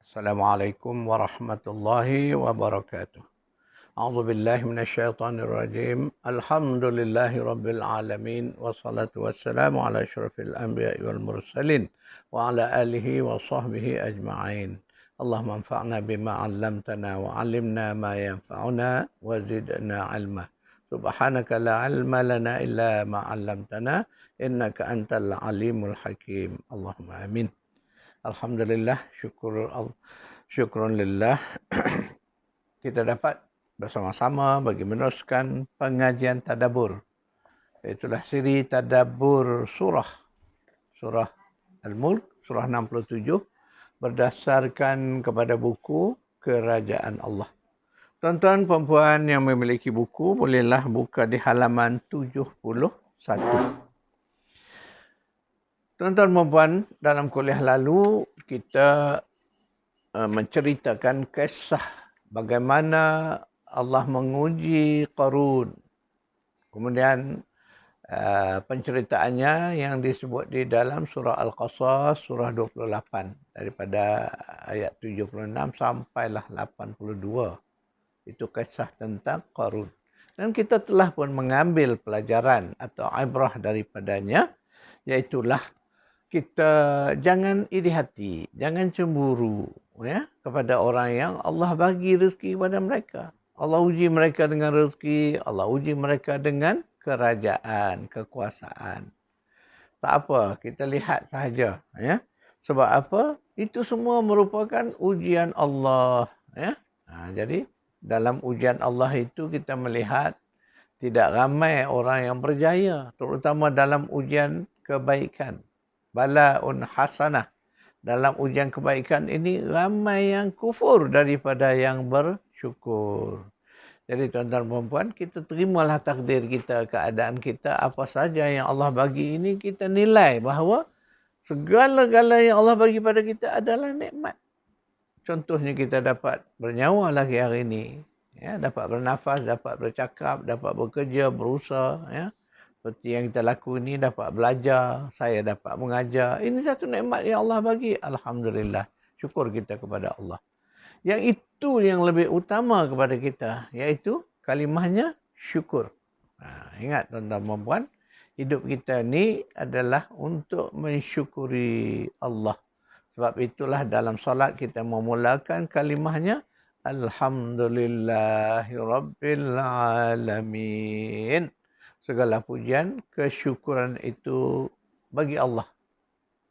Assalamualaikum warahmatullahi wabarakatuh. A'udzu billahi minasyaitonir rajim. Alhamdulillahi rabbil alamin wassalatu wassalamu ala asyrafil anbiya'i wal mursalin wa ala alihi wa sahbihi ajma'in. Allahumma anfa'na bima 'allamtana wa 'allimna ma yanfa'una wa zidna 'ilma. Subhanaka la 'ilma lana illa ma 'allamtana innaka antal alimul hakim. Allahumma amin. Alhamdulillah, syukrun lillah kita dapat bersama-sama bagi meneruskan pengajian tadabbur. Itulah siri tadabbur surah Al-Mulk, surah 67 berdasarkan kepada buku Kerajaan Allah. Tuan-tuan perempuan yang memiliki buku bolehlah buka di halaman 71. Tuan-tuan perempuan, dalam kuliah lalu kita menceritakan kisah bagaimana Allah menguji Qarun. Kemudian penceritaannya yang disebut di dalam surah Al-Qasas, surah 28. Daripada ayat 76 sampailah 82. Itu kisah tentang Qarun. Dan kita telah pun mengambil pelajaran atau ibrah daripadanya, iaitulah kita jangan iri hati, jangan cemburu ya kepada orang yang Allah bagi rezeki kepada mereka. Allah uji mereka dengan rezeki, Allah uji mereka dengan kerajaan, kekuasaan. Tak apa, kita lihat sahaja ya. Sebab apa? Itu semua merupakan ujian Allah ya. Jadi dalam ujian Allah itu kita melihat tidak ramai orang yang berjaya, terutama dalam ujian kebaikan. Bala'un hasanah. Dalam ujian kebaikan ini ramai yang kufur daripada yang bersyukur. Jadi tuan-tuan perempuan, kita terimalah takdir kita, keadaan kita, apa saja yang Allah bagi ini kita nilai bahawa segala-gala yang Allah bagi pada kita adalah nikmat. Contohnya kita dapat bernyawa lagi hari ini, ya, dapat bernafas, dapat bercakap, dapat bekerja, berusaha, ya. Seperti yang kita lakukan ini, dapat belajar, saya dapat mengajar. Ini satu nikmat yang Allah bagi. Alhamdulillah. Syukur kita kepada Allah. Yang itu yang lebih utama kepada kita, iaitu kalimahnya syukur. Ingat tuan-tuan dan puan, hidup kita ni adalah untuk mensyukuri Allah. Sebab itulah dalam solat kita memulakan kalimahnya Alhamdulillahirrabbilalamin. Segala pujian, kesyukuran itu bagi Allah,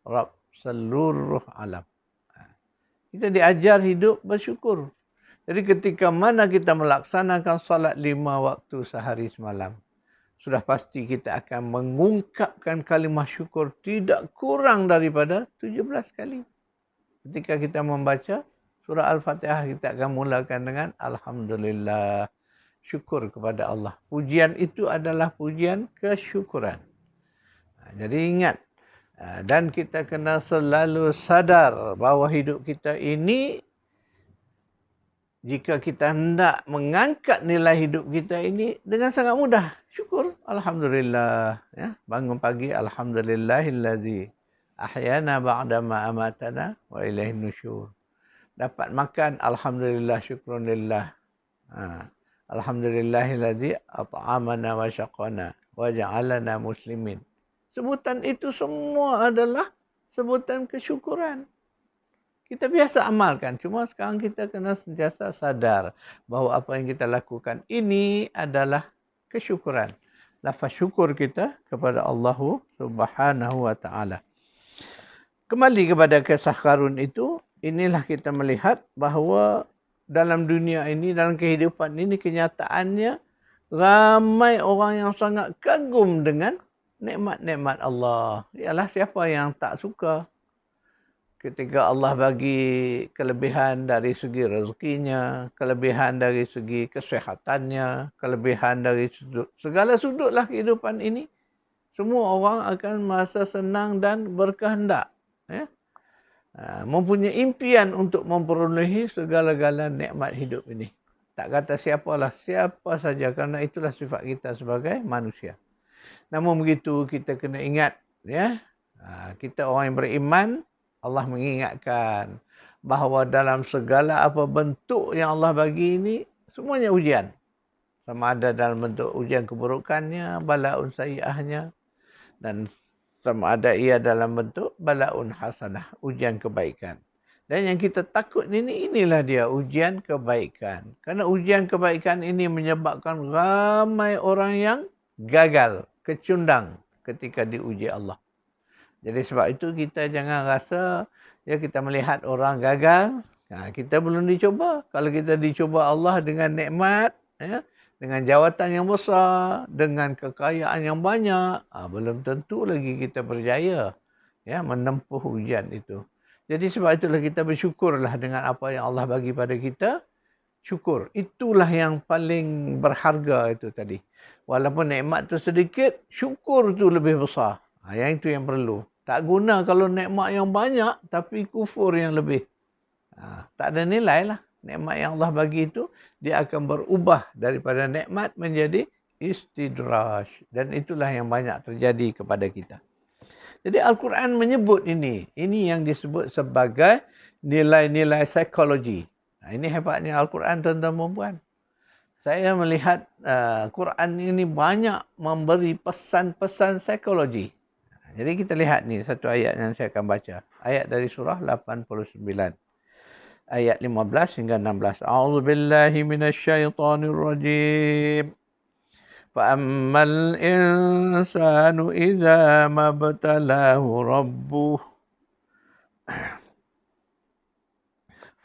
Rabb seluruh alam. Kita diajar hidup bersyukur. Jadi ketika mana kita melaksanakan salat 5 waktu sehari semalam, sudah pasti kita akan mengungkapkan kalimah syukur tidak kurang daripada 17 kali. Ketika kita membaca surah Al-Fatihah, kita akan mulakan dengan Alhamdulillah. Syukur kepada Allah. Pujian itu adalah pujian kesyukuran. Jadi ingat. Dan kita kena selalu sadar bahawa hidup kita ini, jika kita hendak mengangkat nilai hidup kita ini dengan sangat mudah. Syukur. Alhamdulillah. Ya, bangun pagi. Alhamdulillahillazi ahyana ba'dama amatana wa ilaihin nusyur. Dapat makan. Alhamdulillah. Syukrunillah. Alhamdulillahillazi at'amana wa syaqana wa ja'alana muslimin. Sebutan itu semua adalah sebutan kesyukuran. Kita biasa amalkan. Cuma sekarang kita kena sentiasa sadar bahawa apa yang kita lakukan ini adalah kesyukuran. Lafaz syukur kita kepada Allah Subhanahu wa ta'ala. Kembali kepada kisah Qarun itu, inilah kita melihat bahawa dalam dunia ini, dalam kehidupan ini, kenyataannya ramai orang yang sangat kagum dengan nikmat-nikmat Allah. Ialah siapa yang tak suka ketika Allah bagi kelebihan dari segi rezekinya, kelebihan dari segi kesehatannya, kelebihan dari segala sudutlah kehidupan ini. Semua orang akan merasa senang dan berkehendak. Ya? Mempunyai impian untuk memperolehi segala-gala nikmat hidup ini. Tak kata siapa saja, kerana itulah sifat kita sebagai manusia. Namun begitu kita kena ingat, ya, kita orang yang beriman, Allah mengingatkan bahawa dalam segala apa bentuk yang Allah bagi ini, semuanya ujian. Sama ada dalam bentuk ujian keburukannya, balaun sayyi'ahnya, dan sama ada ia dalam bentuk balaun hasanah, ujian kebaikan. Dan yang kita takut ini, inilah dia ujian kebaikan. Karena ujian kebaikan ini menyebabkan ramai orang yang gagal, kecundang ketika diuji Allah. Jadi sebab itu kita jangan rasa ya kita melihat orang gagal, kita belum dicuba. Kalau kita dicuba Allah dengan nikmat, ya, dengan jawatan yang besar, dengan kekayaan yang banyak, belum tentu lagi kita berjaya ya menempuh ujian itu. Jadi sebab itulah kita bersyukurlah dengan apa yang Allah bagi pada kita. Syukur. Itulah yang paling berharga itu tadi. Walaupun nikmat tu sedikit, syukur tu lebih besar. Yang itu yang perlu. Tak guna kalau nikmat yang banyak, tapi kufur yang lebih. Tak ada nilai lah. Nikmat yang Allah bagi itu, dia akan berubah daripada nikmat menjadi istidraj. Dan itulah yang banyak terjadi kepada kita. Jadi Al-Quran menyebut ini. Ini yang disebut sebagai nilai-nilai psikologi. Ini hebatnya Al-Quran, tuan-tuan dan puan. Saya melihat Quran ini banyak memberi pesan-pesan psikologi. Jadi kita lihat ni satu ayat yang saya akan baca. Ayat dari surah 89. Ayat 15 hingga 16. A'udzubillahi minasyaitonirrajim. فَأَمَّا الْإِنسَانُ إِذَا مَا ابْتَلَاهُ رَبُّهُ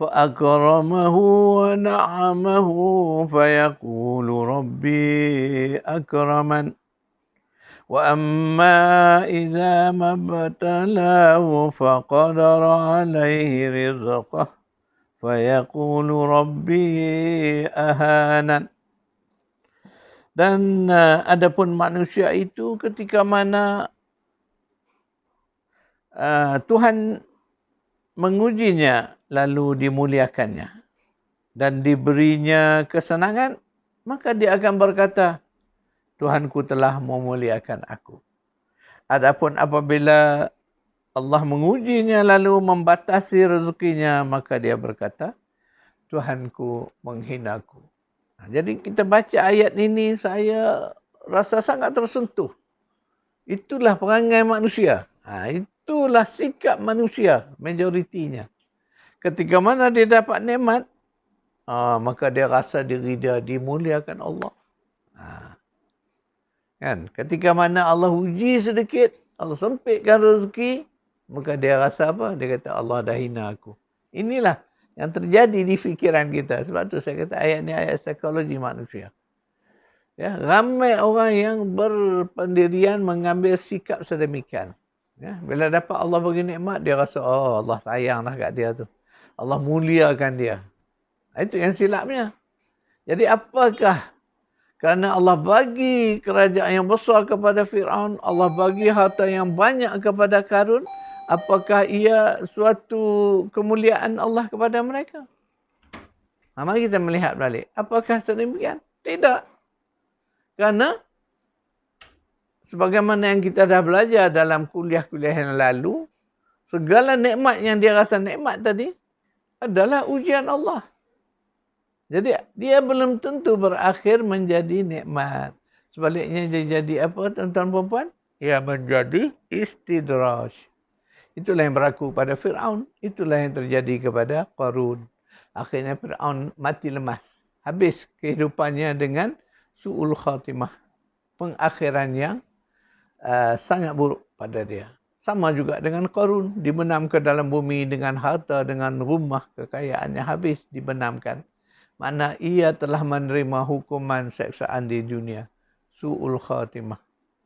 فَأَكْرَمَهُ وَنَعَمَهُ فَيَقُولُ رَبِّي أَكْرَمَنِ وَأَمَّا إِذَا مَا ابْتَلَاهُ فَقَدَرَ عَلَيْهِ رِزْقَهُ فَيَقُولُ رَبِّي أَهَانَنِ. Dan adapun manusia itu ketika mana Tuhan mengujinya lalu dimuliakannya dan diberinya kesenangan, maka dia akan berkata, Tuhanku telah memuliakan aku. Adapun apabila Allah mengujinya lalu membatasi rezekinya, maka dia berkata, Tuhanku menghinaku. Jadi kita baca ayat ini, saya rasa sangat tersentuh. Itulah perangai manusia. Itulah sikap manusia, majoritinya. Ketika mana dia dapat nikmat, maka dia rasa diri dia dimuliakan Allah. Kan? Ketika mana Allah uji sedikit, Allah sempitkan rezeki, maka dia rasa apa? Dia kata Allah dah hina aku. Inilah yang terjadi di fikiran kita. Sebab tu saya kata ayat ni ayat psikologi manusia. Ya, ramai orang yang berpendirian mengambil sikap sedemikian. Ya, bila dapat Allah bagi nikmat, dia rasa Allah sayanglah kat dia tu. Allah muliakan dia. Itu yang silapnya. Jadi apakah kerana Allah bagi kerajaan yang besar kepada Fir'aun, Allah bagi harta yang banyak kepada Qarun, apakah ia suatu kemuliaan Allah kepada mereka? Mari kita melihat balik. Apakah sedemikian? Tidak. Kerana sebagaimana yang kita dah belajar dalam kuliah-kuliah yang lalu, segala nikmat yang dia rasa nikmat tadi adalah ujian Allah. Jadi dia belum tentu berakhir menjadi nikmat. Sebaliknya dia jadi apa, tuan-tuan dan puan? Ya, menjadi istidraj. Itulah yang berlaku pada Fir'aun. Itulah yang terjadi kepada Qarun. Akhirnya Fir'aun mati lemas. Habis kehidupannya dengan su'ul khatimah. Pengakhiran yang sangat buruk pada dia. Sama juga dengan Qarun. Dibenam ke dalam bumi dengan harta, dengan rumah, kekayaannya habis dibenamkan. Mana ia telah menerima hukuman seksaan di dunia. Su'ul khatimah.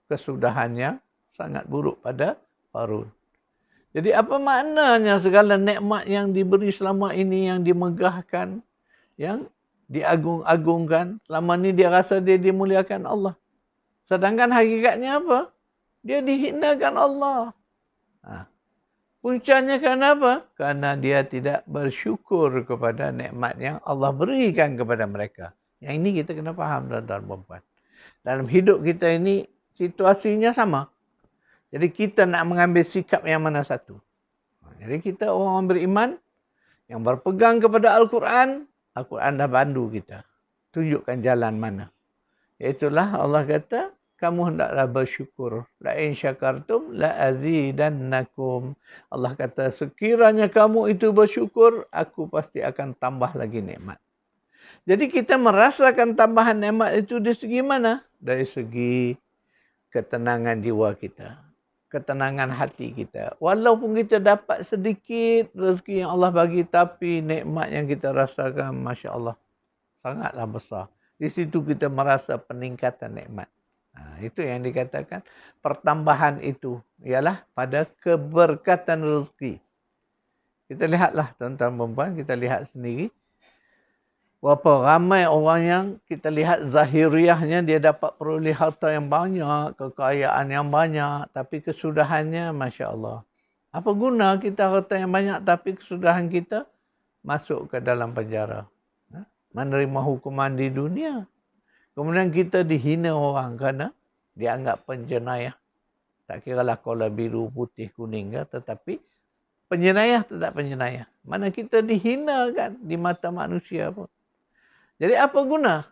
Kesudahannya sangat buruk pada Qarun. Jadi apa maknanya segala nikmat yang diberi selama ini, yang dimegahkan, yang diagung-agungkan. Selama ni dia rasa dia dimuliakan Allah. Sedangkan hakikatnya apa? Dia dihinakan Allah. Puncanya kenapa? Karena dia tidak bersyukur kepada nikmat yang Allah berikan kepada mereka. Yang ini kita kena faham, tuan-tuan dan puan. Dalam hidup kita ini situasinya sama. Jadi kita nak mengambil sikap yang mana satu. Jadi kita orang beriman, Yang berpegang kepada Al-Quran, Al-Quran dah pandu kita. Tunjukkan jalan mana. Iaitulah Allah kata, kamu hendaklah bersyukur. La in syakartum la azidannakum. Allah kata, sekiranya kamu itu bersyukur, aku pasti akan tambah lagi nikmat. Jadi kita merasakan tambahan nikmat itu dari segi mana? Dari segi ketenangan jiwa kita. Ketenangan hati kita. Walaupun kita dapat sedikit rezeki yang Allah bagi, tapi nikmat yang kita rasakan, Masya Allah, sangatlah besar. Di situ kita merasa peningkatan nikmat. Itu yang dikatakan pertambahan itu ialah pada keberkatan rezeki. Kita lihatlah tuan-tuan perempuan, kita lihat sendiri. Berapa ramai orang yang kita lihat zahiriahnya dia dapat peroleh harta yang banyak, kekayaan yang banyak, tapi kesudahannya Masya Allah. Apa guna kita harta yang banyak tapi kesudahan kita masuk ke dalam penjara? Menerima hukuman di dunia. Kemudian kita dihina orang kerana dianggap penjenayah. Tak kiralah kola biru, putih, kuning ke, tetapi penjenayah tetap penjenayah. Mana kita dihina kan di mata manusia pun. Jadi apa guna?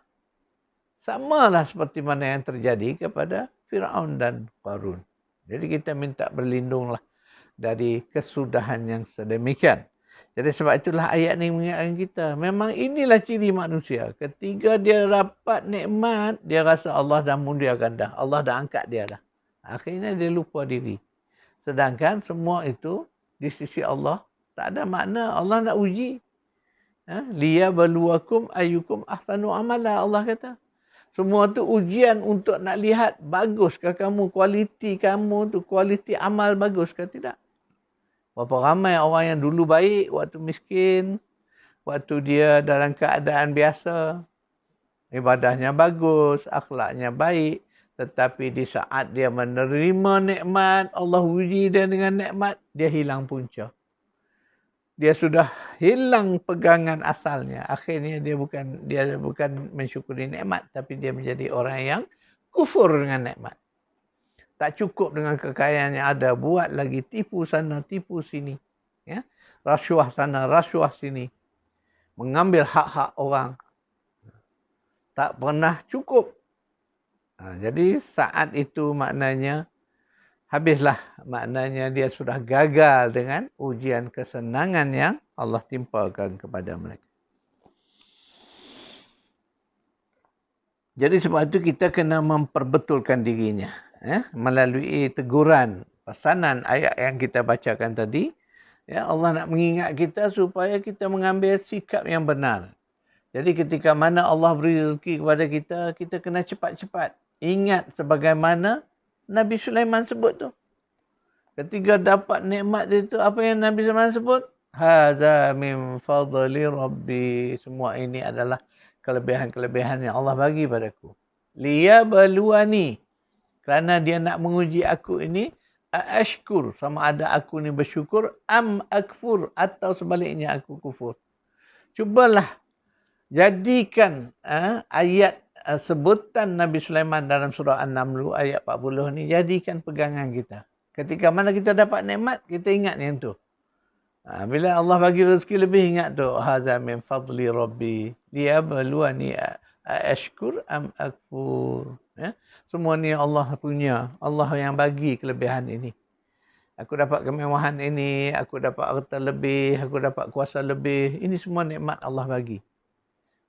Samalah seperti mana yang terjadi kepada Firaun dan Qarun. Jadi kita minta berlindunglah dari kesudahan yang sedemikian. Jadi sebab itulah ayat ni mengingatkan kita. Memang inilah ciri manusia. Ketika dia dapat nikmat, dia rasa Allah dah muliakan dah. Allah dah angkat dia dah. Akhirnya dia lupa diri. Sedangkan semua itu di sisi Allah tak ada makna. Allah nak uji. Liyabluwakum ayyukum ahsanu amala, Allah kata. Semua tu ujian untuk nak lihat baguskah kamu, kualiti kamu tu, kualiti amal baguskah tidak. Berapa ramai orang yang dulu baik waktu miskin, waktu dia dalam keadaan biasa, ibadahnya bagus, akhlaknya baik, tetapi di saat dia menerima nikmat, Allah uji dia dengan nikmat, dia hilang punca. Dia sudah hilang pegangan asalnya. Akhirnya dia bukan mensyukuri nikmat, tapi dia menjadi orang yang kufur dengan nikmat. Tak cukup dengan kekayaan yang ada, buat lagi tipu sana, tipu sini. Ya? Rasuah sana, rasuah sini. Mengambil hak-hak orang. Tak pernah cukup. Jadi saat itu maknanya, habislah maknanya dia sudah gagal dengan ujian kesenangan yang Allah timpakan kepada mereka. Jadi sebab itu kita kena memperbetulkan dirinya. Melalui teguran, pesanan ayat yang kita bacakan tadi. Ya, Allah nak mengingat kita supaya kita mengambil sikap yang benar. Jadi ketika mana Allah beri rezeki kepada kita, kita kena cepat-cepat ingat sebagaimana Nabi Sulaiman sebut tu. Ketika dapat nikmat itu, apa yang Nabi Sulaiman sebut? Hadza min fadli Rabbi. Semua ini adalah kelebihan-kelebihan yang Allah bagi padaku. Liyabluwani. Kerana dia nak menguji aku ini, ashkur, sama ada aku ni bersyukur, am akfur, atau sebaliknya aku kufur. Cubalah jadikan ayat sebutan Nabi Sulaiman dalam surah An-Naml ayat 40 ni, jadikan pegangan kita. Ketika mana kita dapat nikmat, kita ingat yang tu. Bila Allah bagi rezeki lebih, ingat tu. Hadza min fadli Rabbi liyabluwani ashkur am akfur. Ya? Semua ni Allah punya. Allah yang bagi kelebihan ini. Aku dapat kemewahan ini, aku dapat harta lebih, aku dapat kuasa lebih. Ini semua nikmat Allah bagi.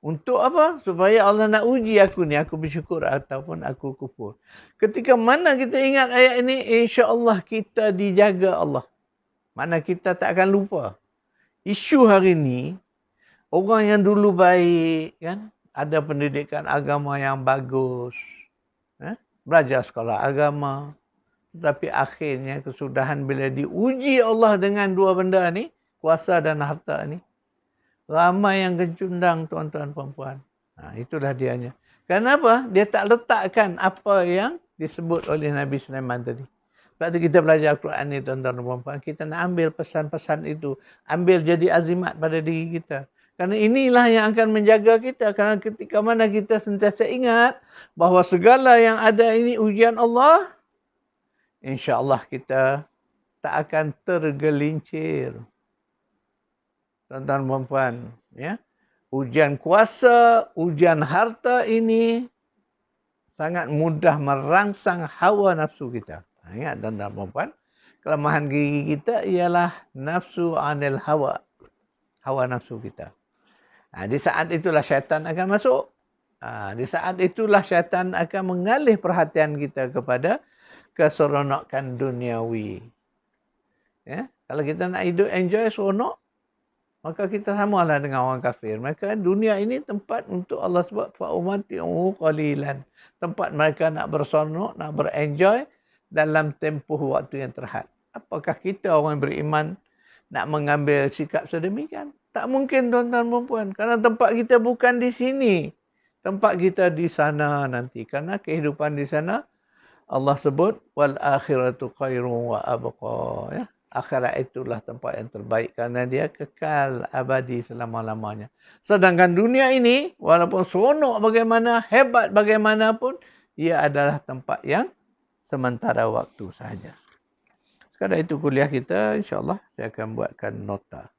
Untuk apa? Supaya Allah nak uji aku ni, aku bersyukur ataupun aku kufur. Ketika mana kita ingat ayat ini, insya-Allah kita dijaga Allah. Mana kita tak akan lupa. Isu hari ni, orang yang dulu baik, kan, ada pendidikan agama yang bagus, belajar sekolah agama, tetapi akhirnya kesudahan bila diuji Allah dengan dua benda ni, kuasa dan harta ni, ramai yang kecundang, tuan-tuan perempuan. Itulah dianya. Kenapa? Dia tak letakkan apa yang disebut oleh Nabi Sulaiman tadi. Sebab tu kita belajar Al-Quran ni, tuan-tuan dan perempuan. Kita nak ambil pesan-pesan itu. Ambil jadi azimat pada diri kita. Kerana inilah yang akan menjaga kita. Kerana ketika mana kita sentiasa ingat bahawa segala yang ada ini ujian Allah, insya-Allah kita tak akan tergelincir. tuan-tuan dan puan, ya. Ujian kuasa, ujian harta ini sangat mudah merangsang hawa nafsu kita. Ingat tuan-tuan dan puan, kelemahan gigi kita ialah nafsu anil hawa. Hawa nafsu kita. Di saat itulah syaitan akan masuk. Di saat itulah syaitan akan mengalih perhatian kita kepada keseronokan duniawi. Ya, kalau kita nak hidup enjoy seronok, maka kita samalah dengan orang kafir. Maka dunia ini tempat untuk Allah sebut fa'umati'u qalilan. Tempat mereka nak berseronok, nak berenjoy dalam tempoh waktu yang terhad. Apakah kita orang beriman nak mengambil sikap sedemikian? Tak mungkin tuan-tuan dan puan. Kerana tempat kita bukan di sini. Tempat kita di sana nanti. Kerana kehidupan di sana Allah sebut wal akhiratu khairun wa abqa, ya. Akhirat itulah tempat yang terbaik kerana dia kekal abadi selama-lamanya. Sedangkan dunia ini walaupun seronok bagaimana, hebat bagaimanapun, ia adalah tempat yang sementara waktu sahaja. Sekarang itu kuliah kita, insya-Allah saya akan buatkan nota.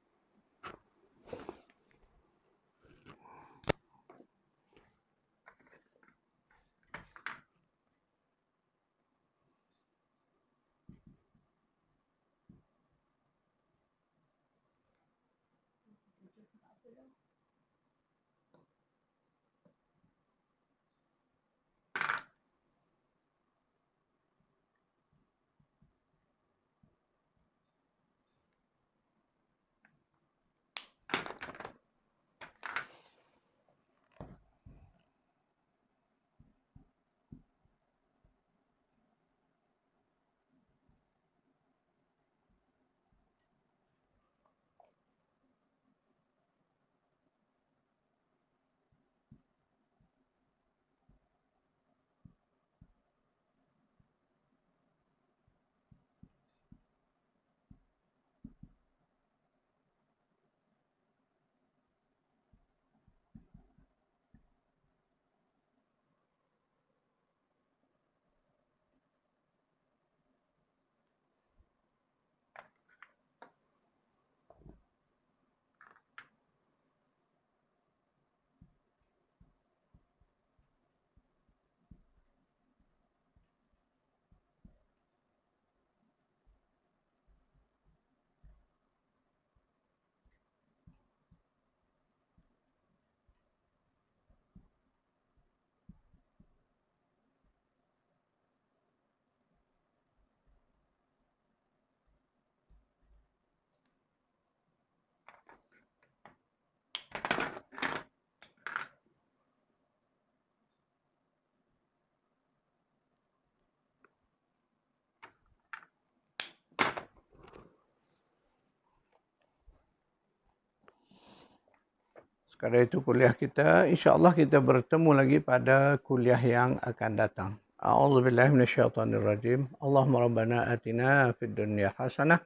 Sekarang itu kuliah kita, insya-Allah kita bertemu lagi pada kuliah yang akan datang. A'udzubillahi minasyaitonirrajim. Allahumma rabbana atina fid dunya hasanah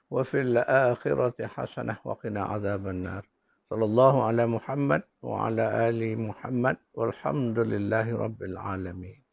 wa fil akhirati hasanah wa qina adzabannar. Sallallahu ala Muhammad wa ala ali Muhammad walhamdulillahi rabbil alamin.